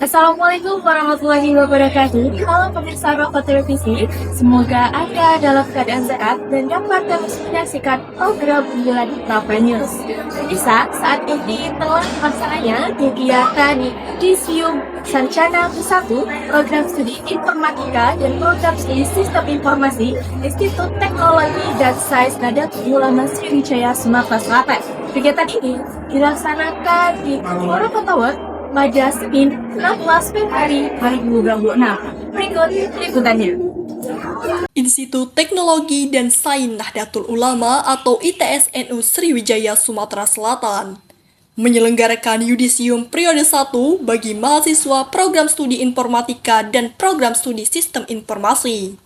Assalamualaikum warahmatullahi wabarakatuh. Halo pemirsa Roko Televisi, semoga Anda dalam keadaan sehat dan dapat terus menyaksikan program unggulan Prapra News. Pemirsa, saat ini telah pelaksananya kegiatan di Sium Sancana P1, Program Studi Informatika dan Program Studi Sistem Informasi, Institut Teknologi dan Sains Nadatul Ulama Sriwijaya Sumatera Selatan. Kegiatan ini dilaksanakan di Roko Tower pada Senin 16 Februari 2026. Berikut liputannya. Institut Teknologi dan Sains Nahdlatul Ulama atau ITSNU Sriwijaya Sumatera Selatan menyelenggarakan yudisium periode 1 bagi mahasiswa program studi informatika dan program studi sistem informasi.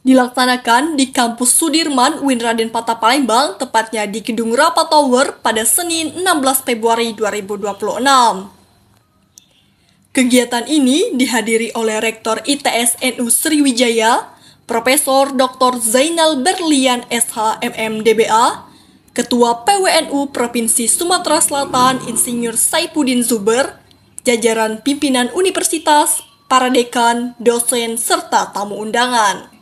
Dilaksanakan di kampus Sudirman UIN Raden Patah Palembang, tepatnya di Gedung Rapa Tower pada Senin 16 Februari 2026. Kegiatan ini dihadiri oleh Rektor ITSNU Sriwijaya, Profesor Dr. Zainal Berlian SH MM DBA, Ketua PWNU Provinsi Sumatera Selatan Insinyur Saifuddin Zuber, jajaran pimpinan universitas, para dekan, dosen, serta tamu undangan.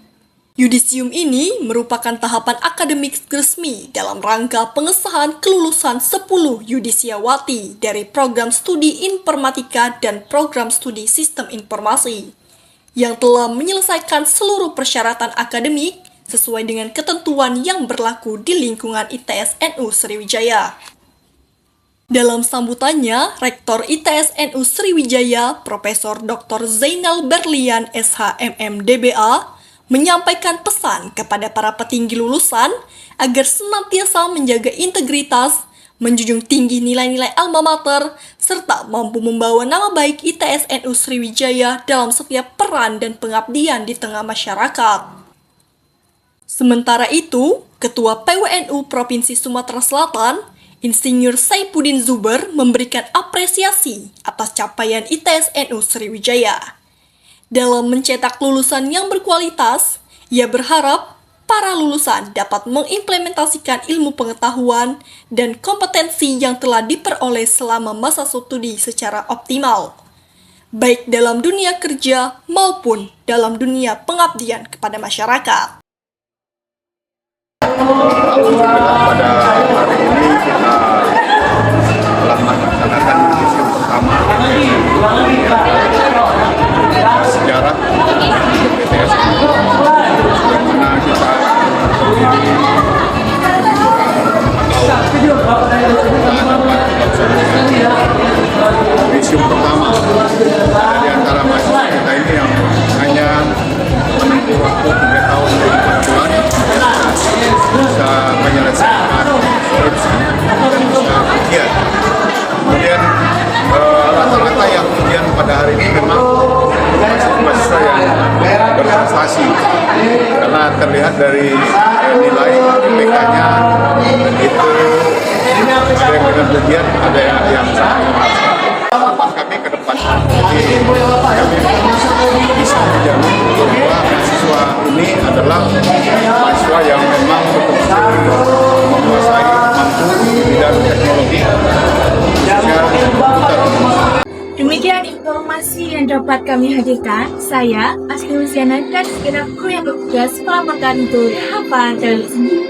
Yudisium ini merupakan tahapan akademik resmi dalam rangka pengesahan kelulusan 10 yudisiawati dari program studi informatika dan program studi sistem informasi yang telah menyelesaikan seluruh persyaratan akademik sesuai dengan ketentuan yang berlaku di lingkungan ITSNU Sriwijaya. Dalam sambutannya, Rektor ITSNU Sriwijaya, Profesor Dr. Zainal Berlian SH MM DBA, menyampaikan pesan kepada para petinggi lulusan agar senantiasa menjaga integritas, menjunjung tinggi nilai-nilai alma mater, serta mampu membawa nama baik ITSNU Sriwijaya dalam setiap peran dan pengabdian di tengah masyarakat. Sementara itu, Ketua PWNU Provinsi Sumatera Selatan, Insinyur Saifuddin Zuber memberikan apresiasi atas capaian ITSNU Sriwijaya. Dalam mencetak lulusan yang berkualitas, ia berharap para lulusan dapat mengimplementasikan ilmu pengetahuan dan kompetensi yang telah diperoleh selama masa studi secara optimal, baik dalam dunia kerja maupun dalam dunia pengabdian kepada masyarakat. Alhamdulillah pada hari ini kita telah melaksanakan yudisium pertama sejarah ITSNU, yang mana kita terdiri yudisium pertama di antara mahasiswa kita ini yang hanya menempuh waktu 3 tahun dan 4 bulan bisa menyelesaikan skripsi dan bisa ujian. Kemudian rata-rata yang ujian pada hari ini memang mahasiswa yang berprestasi karena terlihat dari nilai IPK-nya itu ada yang dengan ujian, ada yang sangat memuaskan. Harapan kami ke depan jadi kami bisa menjamin bahwa mahasiswa ini adalah mahasiswa yang memang betul-betul menguasai mampu di bidang teknologi khususnya komputer. Demikian informasi yang dapat kami hadirkan. Saya, Asli Luciana, dan segenap kru yang bertugas melaporkan untuk Hapa Televisi.